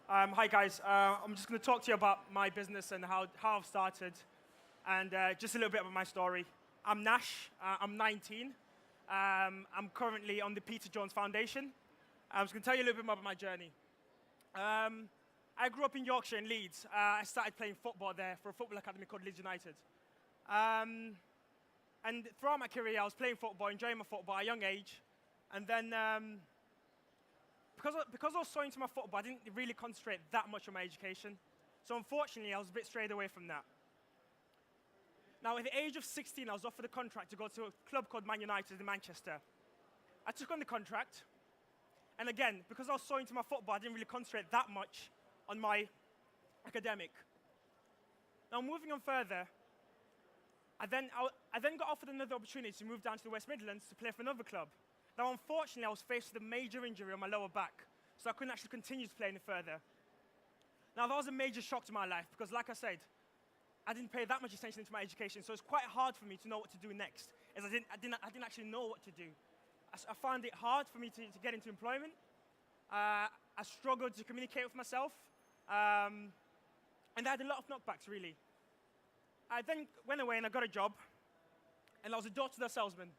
Hi guys, I'm just going to talk to you about my business and how I've started, and just a little bit about my story. I'm Nash, I'm 19, I'm currently on the Peter Jones Foundation. I'm just going to tell you a little bit more about my journey. I grew up in Yorkshire in Leeds. I started playing football there for a football academy called Leeds United. And throughout my career, I was playing football, enjoying my football at a young age, and then because I was so into my football, I didn't really concentrate that much on my education. So unfortunately, I was a bit strayed away from that. Now, at the age of 16, I was offered a contract to go to a club called Man United in Manchester. I took on the contract, and again, because I was so into my football, I didn't really concentrate that much on my academic. Now, moving on further, I then got offered another opportunity to move down to the West Midlands to play for another club. Now, unfortunately, I was faced with a major injury on my lower back, so I couldn't actually continue to play any further. Now, that was a major shock to my life because, like I said, I didn't pay that much attention to my education, so it's quite hard for me to know what to do next, as I didn't actually know what to do. I found it hard for me to get into employment. I struggled to communicate with myself, and I had a lot of knockbacks, really. I then went away and I got a job, and I was a door-to-door salesman.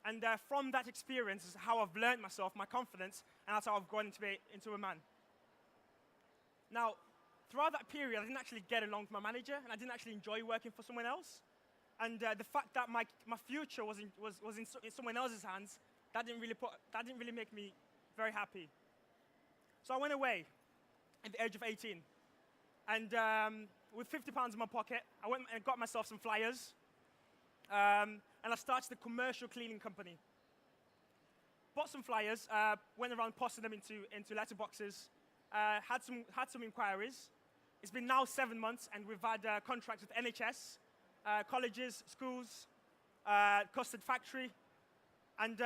And from that experience is how I've learned myself, my confidence, and that's how I've grown into a man. Now, throughout that period, I didn't actually get along with my manager, and I didn't actually enjoy working for someone else. And the fact that my future was in someone else's hands, that didn't really make me very happy. So I went away at the age of 18. And with £50 in my pocket, I went and got myself some flyers. And I started a commercial cleaning company. Bought some flyers, went around posting them into letterboxes, had some inquiries. It's been now 7 months, and we've had contracts with NHS, colleges, schools, custard factory, and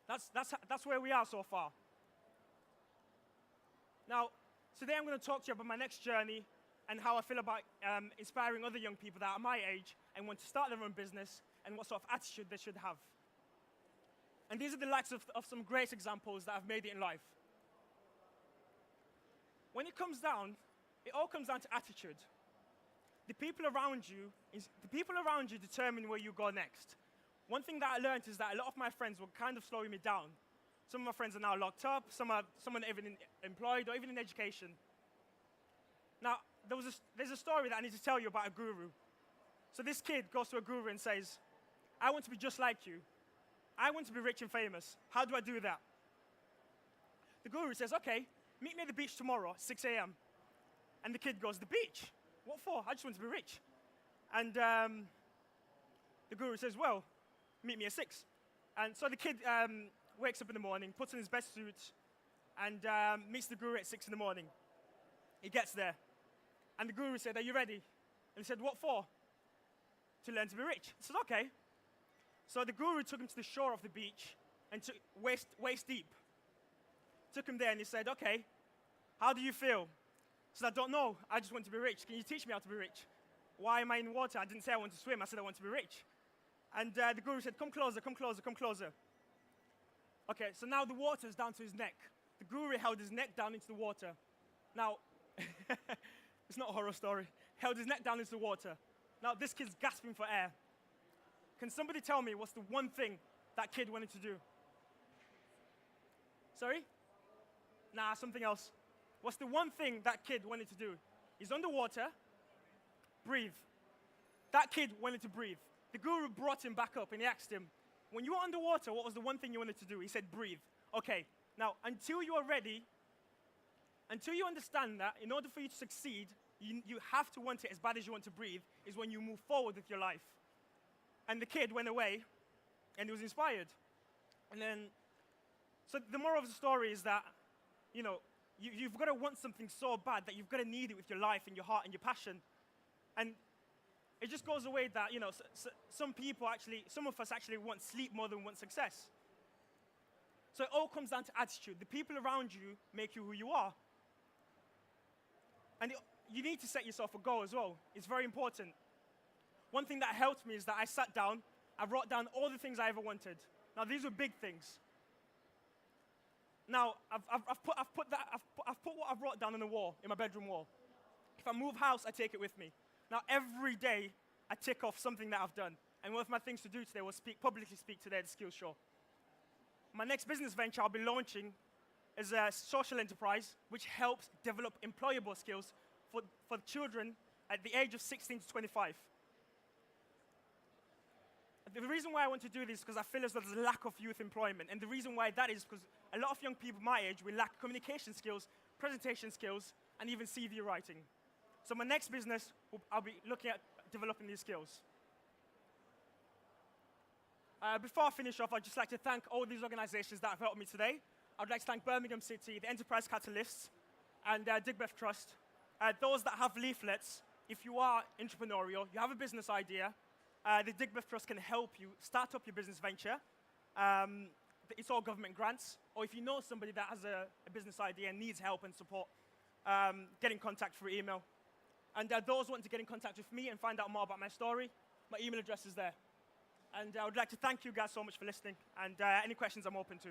that's where we are so far. Now, today I'm going to talk to you about my next journey and how I feel about inspiring other young people that are my age and want to start their own business and what sort of attitude they should have. And these are the likes of some great examples that have made it in life. When it all comes down to attitude. The people around you determine where you go next. One thing that I learned is that a lot of my friends were kind of slowing me down. Some of my friends are now locked up, some are even employed or even in education. Now, there's a story that I need to tell you about a guru. So this kid goes to a guru and says, I want to be just like you. I want to be rich and famous. How do I do that? The guru says, okay, meet me at the beach tomorrow at 6 a.m. And the kid goes, the beach? What for? I just want to be rich. And the guru says, well, meet me at 6. And so the kid wakes up in the morning, puts on his best suit, and meets the guru at 6 in the morning. He gets there. And the guru said, are you ready? And he said, what for? To learn to be rich. He said, okay. So the guru took him to the shore of the beach and took waist deep. Took him there and he said, okay, how do you feel? He said, I don't know. I just want to be rich. Can you teach me how to be rich? Why am I in water? I didn't say I want to swim. I said I want to be rich. And the guru said, come closer, come closer, come closer. Okay, so now the water is down to his neck. The guru held his neck down into the water. Now, it's not a horror story. Held his neck down into the water. Now, this kid's gasping for air. Can somebody tell me what's the one thing that kid wanted to do? Sorry? Nah, something else. What's the one thing that kid wanted to do? He's underwater. Breathe. That kid wanted to breathe. The guru brought him back up and he asked him, when you were underwater, what was the one thing you wanted to do? He said, breathe. Okay, now, until you are ready, until you understand that, in order for you to succeed, you have to want it as bad as you want to breathe, is when you move forward with your life. And the kid went away, and he was inspired. And then, so the moral of the story is that, you know, you've got to want something so bad that you've got to need it with your life and your heart and your passion. And it just goes away that, you know, some of us actually want sleep more than want success. So it all comes down to attitude. The people around you make you who you are. And you need to set yourself a goal as well. It's very important. One thing that helped me is that I sat down, I wrote down all the things I ever wanted. Now, these were big things. Now, I've put what I've wrote down on the wall, in my bedroom wall. If I move house, I take it with me. Now, every day, I tick off something that I've done. And one of my things to do today was publicly speak today at the skills show. My next business venture I'll be launching is a social enterprise which helps develop employable skills for children at the age of 16 to 25. The reason why I want to do this is because I feel as though there's a lack of youth employment. And the reason why that is because a lot of young people my age will lack communication skills, presentation skills, and even CV writing. So my next business, I'll be looking at developing these skills. Before I finish off, I'd just like to thank all these organizations that have helped me today. I'd like to thank Birmingham City, the Enterprise Catalysts, and Digbeth Trust. Those that have leaflets, if you are entrepreneurial, you have a business idea, the Digbeth Trust can help you start up your business venture. It's all government grants. Or if you know somebody that has a business idea and needs help and support, get in contact through email. And those wanting to get in contact with me and find out more about my story, my email address is there. And I would like to thank you guys so much for listening. And any questions I'm open to.